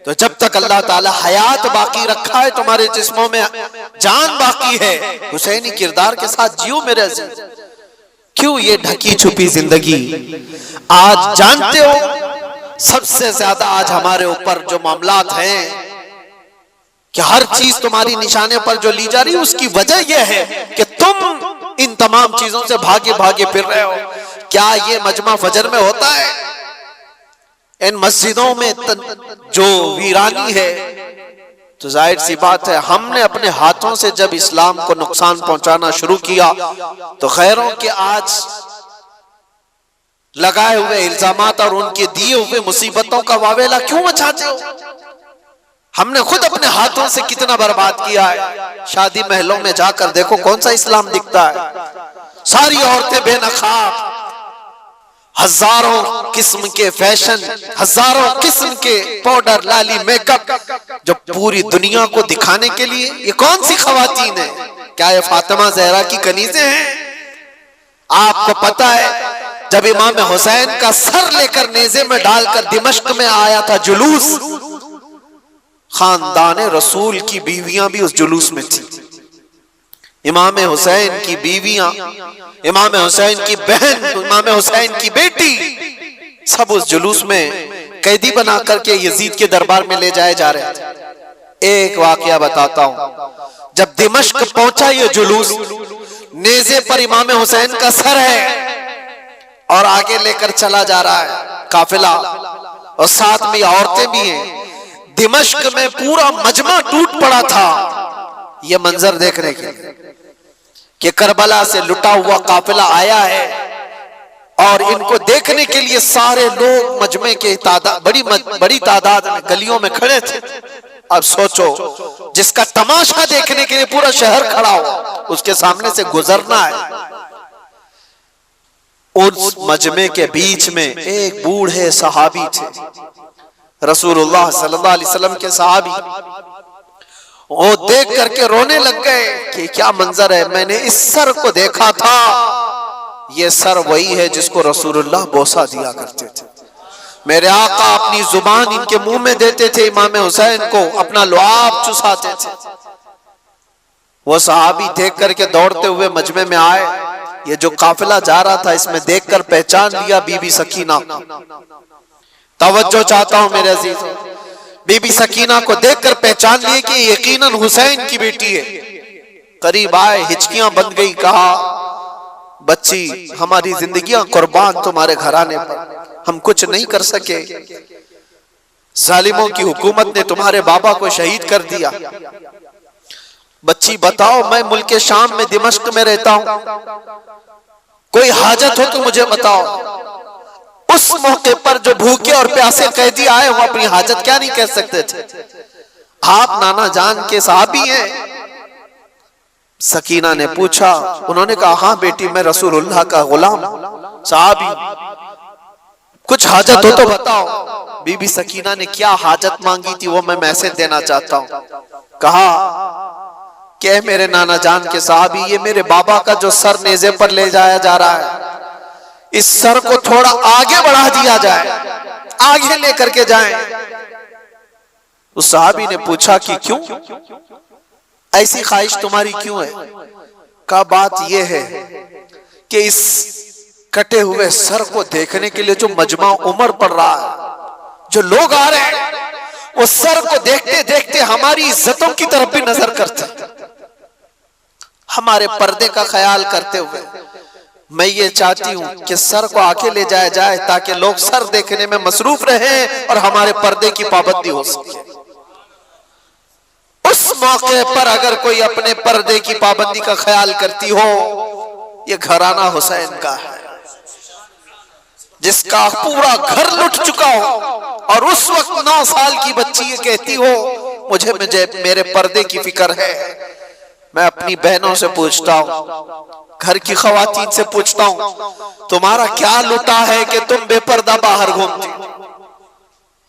تو جب تک اللہ تعالی حیات باقی رکھا ہے، تمہارے جسموں میں جان باقی ہے، حسینی کردار کے ساتھ جیو میرے عزیز۔ کیوں یہ ڈھکی چھپی زندگی؟ آج جانتے ہو سب سے زیادہ آج ہمارے اوپر جو معاملات ہیں کہ ہر چیز تمہاری نشانے پر جو لی جا رہی ہے، اس کی وجہ یہ ہے کہ تم ان تمام چیزوں سے بھاگے بھاگے پھر رہے ہو۔ کیا یہ مجمع فجر میں ہوتا ہے؟ ان مسجدوں میں جو ویرانی ہے، تو ظاہر سی بات ہے ہم نے اپنے ہاتھوں سے جب اسلام کو نقصان پہنچانا شروع کیا تو خیروں کے آج لگائے ہوئے الزامات اور ان کے دیے ہوئے مصیبتوں کا واویلا کیوں مچاتے ہو؟ ہم نے خود اپنے ہاتھوں سے کتنا برباد کیا ہے۔ شادی محلوں میں جا کر دیکھو کون سا اسلام دکھتا ہے؟ ساری عورتیں بے نقاب، ہزاروں قسم کے فیشن، ہزاروں قسم کے پاؤڈر، لالی، میک اپ، جو پوری دنیا کو دکھانے کے لیے۔ یہ کون سی خواتین ہیں؟ کیا یہ فاطمہ زہرا کی کنیزیں ہیں؟ آپ کو پتا ہے جب امام حسین کا سر لے کر نیزے میں ڈال کر دمشق میں آیا تھا جلوس، خاندان رسول کی بیویاں بھی اس جلوس میں تھی، امام حسین کی بیویاں، امام حسین کی بہن، امام حسین کی بیٹی، سب اس جلوس میں قیدی بنا کر کے یزید کے دربار میں لے جائے جا رہے تھے۔ ایک واقعہ بتاتا ہوں، جب دمشق پہنچا یہ جلوس، نیزے پر امام حسین کا سر ہے اور آگے لے کر چلا جا رہا ہے قافلہ، اور ساتھ میں عورتیں بھی ہیں۔ دمشق میں پورا مجمع ٹوٹ پڑا تھا یہ منظر دیکھنے کے لیے کہ کربلا سے لٹا ہوا قافلہ آیا ہے، اور ان کو دیکھنے کے لیے سارے لوگ مجمع کے بڑی تعداد میں گلیوں میں کھڑے تھے۔ اب سوچو جس کا تماشا دیکھنے کے لیے پورا شہر کھڑا ہو، اس کے سامنے سے گزرنا ہے۔ اس مجمع کے بیچ میں ایک بوڑھے صحابی تھے، رسول اللہ صلی اللہ علیہ وسلم کے صحابی، وہ دیکھ کر کے رونے لگ گئے کہ کیا منظر ہے، میں نے اس سر کو دیکھا تھا، یہ سر وہی ہے جس کو رسول اللہ بوسہ دیا کرتے تھے، میرے آقا اپنی زبان ان کے منہ میں دیتے تھے، امام حسین کو اپنا لعاب چساتے تھے۔ وہ صحابی دیکھ کر کے دوڑتے ہوئے مجمع میں آئے، یہ جو قافلہ جا رہا تھا اس میں دیکھ کر پہچان لیا بی بی سکینہ۔ توجہ چاہتا ہوں میرے عزیز، بی بی سکینہ کو دیکھ کر پہچان لیے کہ یقیناً حسین کی بیٹی ہے۔ قریب آئے، ہچکیاں بند گئی، کہا بچی ہماری زندگیاں قربان تمہارے گھرانے پر، ہم کچھ نہیں کر سکے، ظالموں کی حکومت نے تمہارے بابا کو شہید کر دیا، بچی بتاؤ میں ملک شام میں دمشق میں رہتا ہوں، کوئی حاجت ہو تو مجھے بتاؤ۔ اس موقع پر جو بھوکے اور پیاسے قیدی آئے وہ اپنی حاجت کیا نہیں کہہ سکتے تھے؟ آپ نانا جان کے صحابی ہیں؟ سکینہ نے پوچھا، انہوں نے کہا ہاں بیٹی میں رسول اللہ کا غلام صحابی، کچھ حاجت ہو تو بتاؤ۔ بی بی سکینہ نے کیا حاجت مانگی تھی وہ میں میسج دینا چاہتا ہوں۔ کہا کہ میرے نانا جان کے صحابی، یہ میرے بابا کا جو سر نیزے پر لے جایا جا رہا ہے، اس سر کو تھوڑا آگے بڑھا دیا جائے، آگے لے کر کے جائیں۔ اس صحابی نے پوچھا کہ کیوں، ایسی خواہش تمہاری کیوں ہے؟ کہا بات یہ ہے کہ اس کٹے ہوئے سر کو دیکھنے کے لیے جو مجمع عمر پڑ رہا ہے، جو لوگ آ رہے ہیں، وہ سر کو دیکھتے دیکھتے ہماری عزتوں کی طرف بھی نظر کرتے، ہمارے پردے کا خیال کرتے ہوئے میں یہ چاہتی ہوں کہ سر کو آگے لے جایا جائے تاکہ لوگ سر دیکھنے میں مصروف رہیں اور ہمارے پردے کی پابندی ہو سکے۔ اس موقع پر اگر کوئی اپنے پردے کی پابندی کا خیال کرتی ہو، یہ گھرانہ حسین کا ہے جس کا پورا گھر لٹ چکا ہو، اور اس وقت 9 سال کی بچی یہ کہتی ہو مجھے میرے پردے کی فکر ہے۔ میں اپنی بہنوں سے پوچھتا ہوں، گھر کی خواتین سے پوچھتا ہوں، تمہارا کیا لٹا ہے کہ تم بے پردہ باہر گھومتی؟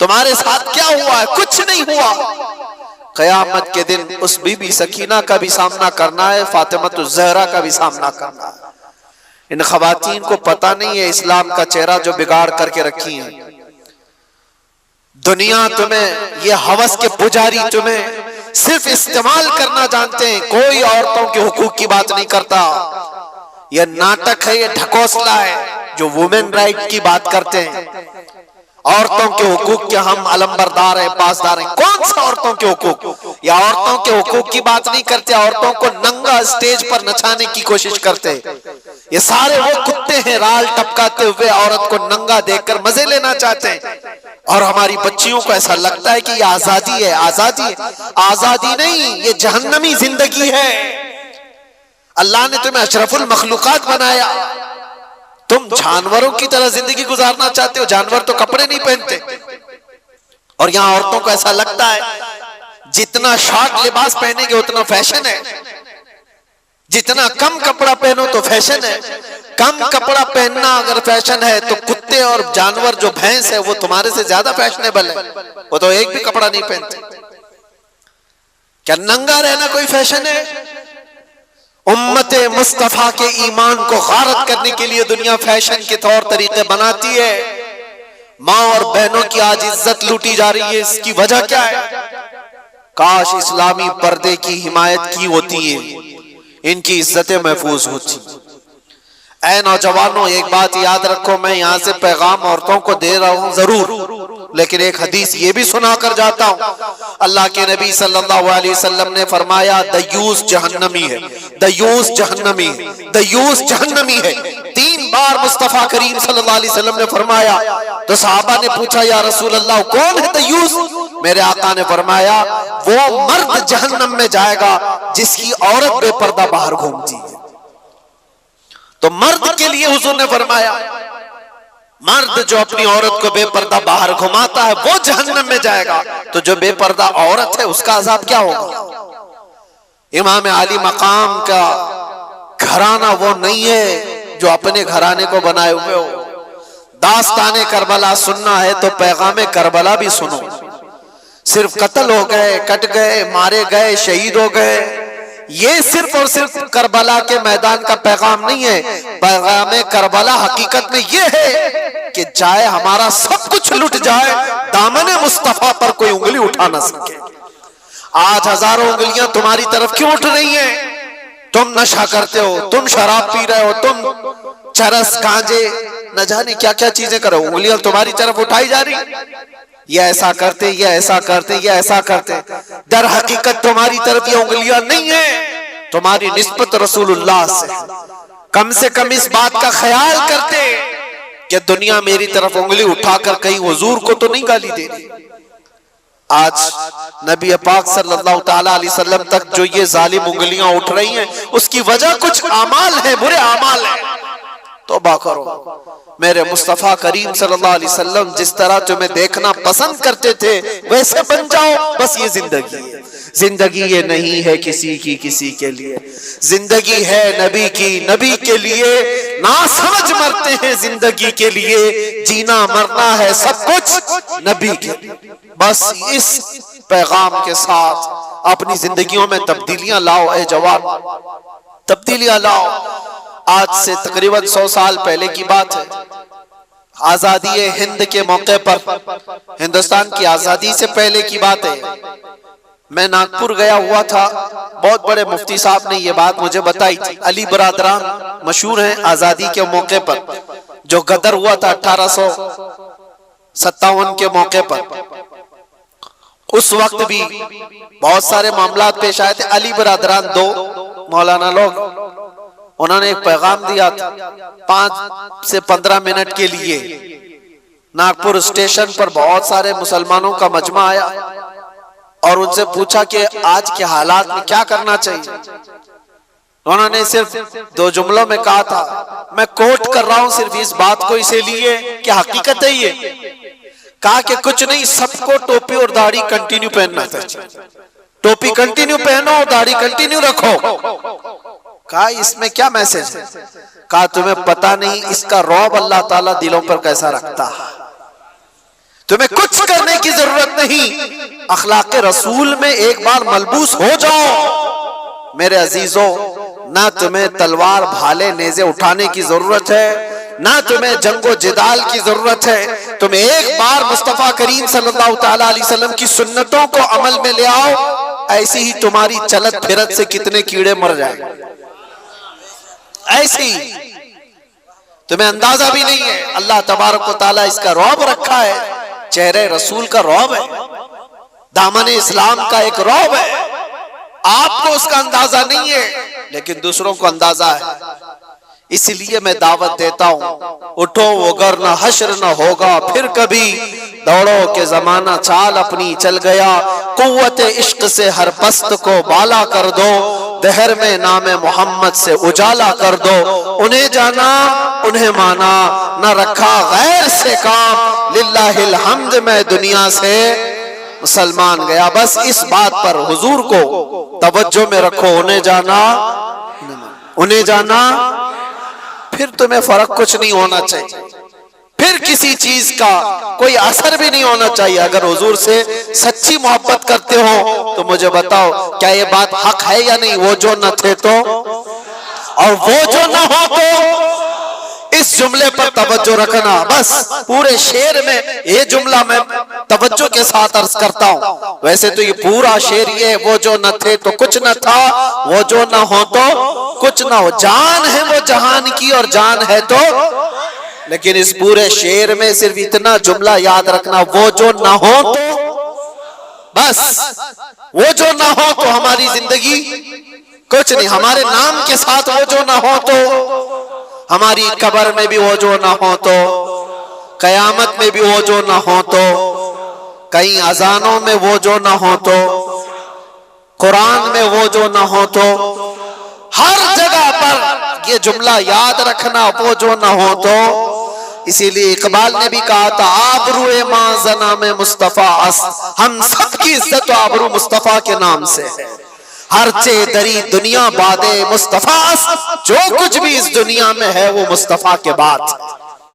تمہارے ساتھ کیا ہوا ہے؟ کچھ نہیں ہوا۔ قیامت کے دن اس بی بی سکینہ کا بھی سامنا کرنا ہے، فاطمہ الزہرا کا بھی سامنا کرنا ہے۔ ان خواتین کو پتہ نہیں ہے اسلام کا چہرہ جو بگاڑ کر کے رکھی ہیں۔ دنیا تمہیں یہ ہوس کے پجاری تمہیں صرف استعمال کرنا جانتے ہیں، کوئی عورتوں کے حقوق کی بات نہیں کرتا. یہ ناٹک ہے، یہ ڈھکوسلا ہے جو وومن رائٹ کی بات کرتے ہیں. عورتوں کے حقوق کے ہم علمبردار ہیں، پاسدار ہیں. کون سا عورتوں کے حقوق؟ یا عورتوں کے حقوق کی بات نہیں کرتے، عورتوں کو ننگا اسٹیج پر نچانے کی کوشش کرتے. یہ سارے وہ کتے ہیں رال ٹپکاتے ہوئے عورت کو ننگا دیکھ کر مزے لینا چاہتے ہیں. اور ہماری بچیوں کو ایسا لگتا ہے کہ یہ آزادی ہے. آزادی ہے؟ آزادی نہیں، یہ جہنمی زندگی ہے. اللہ نے تمہیں اشرف المخلوقات بنایا، تم جانوروں کی طرح زندگی گزارنا چاہتے ہو. جانور تو کپڑے نہیں پہنتے. اور یہاں عورتوں کو ایسا لگتا ہے جتنا شارٹ لباس پہنیں گے اتنا فیشن ہے، جتنا کم کپڑا پہنو تو فیشن ہے. کم کپڑا پہننا اگر فیشن ہے تو کتے اور جانور جو بھینس ہے وہ تمہارے سے زیادہ فیشنیبل ہے، وہ تو ایک بھی کپڑا نہیں پہنتے. کیا ننگا رہنا کوئی فیشن ہے؟ امت مصطفیٰ کے ایمان کو غارت کرنے کے لیے دنیا فیشن کے طور طریقے بناتی ہے. ماں اور بہنوں کی آج عزت لوٹی جا رہی ہے. اس کی وجہ کیا ہے؟ کاش اسلامی پردے کی حمایت کی ہوتی ہے، ان کی عزتیں محفوظ ہوتی. اے نوجوانوں، ایک بات یاد رکھو، میں یہاں سے پیغام عورتوں کو دے رہا ہوں ضرور، لیکن ایک حدیث یہ بھی سنا کر جاتا ہوں. اللہ کے نبی صلی اللہ علیہ وسلم نے فرمایا دیوس جہنمی ہے، دیوس جہنمی ہے، دیوس جہنمی ہے. 3 بار مصطفیٰ کریم صلی اللہ علیہ وسلم نے فرمایا. تو صحابہ نے پوچھا یا رسول اللہ کون ہے دیوس؟ میرے آقا نے فرمایا وہ مرد جہنم میں جائے گا جس کی عورت بے پردہ باہر گھومتی ہے. تو مرد کے لیے حضور نے فرمایا مرد جو اپنی عورت کو بے پردہ باہر گھماتا ہے وہ جہنم میں جائے گا. تو جو بے پردہ عورت ہے اس کا عذاب کیا ہوگا؟ امام علی مقام کا گھرانہ وہ نہیں ہے جو اپنے گھرانے کو بنائے ہوئے ہو. داستان کربلا سننا ہے تو پیغام کربلا بھی سنو. صرف قتل ہو گئے، کٹ گئے، مارے گئے، شہید ہو گئے، یہ صرف اور صرف کربلا کے میدان کا پیغام نہیں ہے. پیغام کربلا حقیقت میں یہ ہے کہ چاہے ہمارا سب کچھ لٹ جائے دامن مصطفیٰ پر کوئی انگلی اٹھا نہ سکے. آج ہزاروں انگلیاں تمہاری طرف کیوں اٹھ رہی ہیں؟ تم نشہ کرتے ہو، تم شراب پی رہے ہو، تم چرس گانجے نہ جانے کیا کیا چیزیں کرو، انگلیاں تمہاری طرف اٹھائی جا رہی. یہ ایسا کرتے، یہ ایسا کرتے، یہ ایسا کرتے. در حقیقت تمہاری طرف یہ انگلیاں نہیں ہیں، تمہاری نسبت رسول اللہ سے. کم سے کم اس بات کا خیال کرتے کہ دنیا میری طرف انگلی اٹھا کر کہیں حضور کو تو نہیں گالی دے رہی. آج نبی پاک صلی اللہ تعالی علیہ وسلم تک جو یہ ظالم انگلیاں اٹھ رہی ہیں اس کی وجہ کچھ اعمال ہے، برے اعمال ہیں. توبہ کرو. میرے مصطفیٰ کریم صلی اللہ علیہ وسلم جس طرح تمہیں دیکھنا پسند کرتے تھے ویسے بن جاؤ. بس یہ زندگی ہے. زندگی یہ نہیں ہے کسی کی کسی کے لیے، زندگی ہے نبی کی نبی کے لیے. نہ سمجھ مرتے ہیں زندگی کے لیے، جینا مرنا ہے سب کچھ نبی کے لیے. بس اس پیغام کے ساتھ اپنی زندگیوں میں تبدیلیاں لاؤ. اے جوان، تبدیلیاں لاؤ. آج سے تقریباً 100 سال پہلے کی بات ہے. آزادی ہند کے موقع پر، ہندوستان کی آزادی سے پہلے کی بات ہے، میں ناگپور گیا ہوا تھا. بہت بڑے مفتی صاحب نے یہ بات مجھے بتائی تھی. علی برادران مشہور ہیں آزادی کے موقع پر. جو غدر ہوا تھا 1857 کے موقع پر، اس وقت بھی بہت سارے معاملات پیش آئے تھے. علی برادران 2 مولانا لوگ، انہوں نے ایک پیغام دیا تھا 5 سے 15 منٹ کے لیے. ناگپور اسٹیشن پر بہت سارے مسلمانوں کا مجمع آیا اور ان سے پوچھا کہ آج کے حالات میں کیا کرنا چاہیے. انہوں نے صرف 2 جملوں میں کہا تھا، میں کوٹ کر رہا ہوں صرف اس بات کو اسے لیے کہ حقیقت ہے یہ. کہا کہ کچھ نہیں، سب کو ٹوپی اور داڑھی کنٹینیو پہننا چاہیے. ٹوپی کنٹینیو پہنو، داڑھی کنٹینیو رکھو. کہا اس میں کیا میسج ہے؟ کہا تمہیں پتہ نہیں اس کا رعب اللہ تعالیٰ دلوں پر کیسا رکھتا ہے. تمہیں کچھ کرنے کی ضرورت نہیں، اخلاق رسول میں ایک بار ملبوس ہو جاؤ. میرے عزیزوں، نہ تمہیں تلوار بھالے نیزے اٹھانے کی ضرورت ہے، نہ تمہیں جنگ و جدال کی ضرورت ہے، تم ایک بار مصطفیٰ کریم صلی اللہ تعالیٰ علیہ وسلم کی سنتوں کو عمل میں لے آؤ، ایسی ہی تمہاری چلت پھرت سے کتنے کیڑے مر جائیں، ایسی تمہیں اندازہ بھی نہیں ہے۔ اللہ تبارک و تعالیٰ اس کا رعب رکھا ہے، چہرے رسول کا رعب ہے، دامن اسلام کا ایک رعب ہے۔ آپ کو اس کا اندازہ نہیں ہے لیکن دوسروں کو اندازہ ہے۔ اس لیے میں دعوت دیتا ہوں، اٹھو وگر نہ حشر نہ ہوگا پھر کبھی، دوڑو کہ زمانہ چال اپنی چل گیا، قوت عشق سے ہر پست کو بالا کر دو، دہر میں نام محمد سے اجالا کر دو، انہیں جانا انہیں مانا نہ رکھا غیر سے کام، للہ الحمد میں دنیا سے مسلمان گیا۔ بس اس بات پر حضور کو توجہ میں رکھو، انہیں جانا انہیں جانا، پھر تمہیں فرق کچھ نہیں ہونا چاہیے، پھر کسی چیز کا کوئی اثر بھی نہیں ہونا چاہیے۔ اگر حضور سے سچی محبت کرتے ہو تو مجھے بتاؤ کیا یہ بات حق ہے یا نہیں؟ وہ جو نہ تھے تو اور وہ جو نہ ہو تو، اس جملے پر توجہ رکھنا۔ بس پورے شعر میں یہ جملہ میں توجہ کے ساتھ عرض کرتا ہوں، ویسے تو یہ پورا شعر یہ ہے، وہ جو نہ تھے تو کچھ نہ تھا، وہ جو نہ ہو تو کچھ نہ ہو، جان ہے وہ جہان کی اور جان ہے تو، لیکن اس پورے شعر میں صرف اتنا جملہ یاد رکھنا، وہ جو نہ ہو تو، بس وہ جو نہ ہو تو ہماری زندگی کچھ نہیں، ہمارے نام کے ساتھ وہ جو نہ ہو تو، ہماری قبر میں بھی وہ جو نہ ہو تو، قیامت میں بھی وہ جو نہ ہو تو، کئی اذانوں میں وہ جو نہ ہو تو، قرآن میں وہ جو نہ ہو تو، ہر جگہ پر یہ جملہ یاد رکھنا، وہ جو نہ ہو تو۔ اسی لیے اقبال نے بھی کہا تھا، آبروئے ماں زنام مصطفیٰ است، ہم سب کی عزت و آبرو مصطفیٰ کے نام سے ہے، ہر چے دری دنیا بادے مصطفیٰ است، جو کچھ بھی اس دنیا میں ہے وہ مصطفیٰ کے بعد۔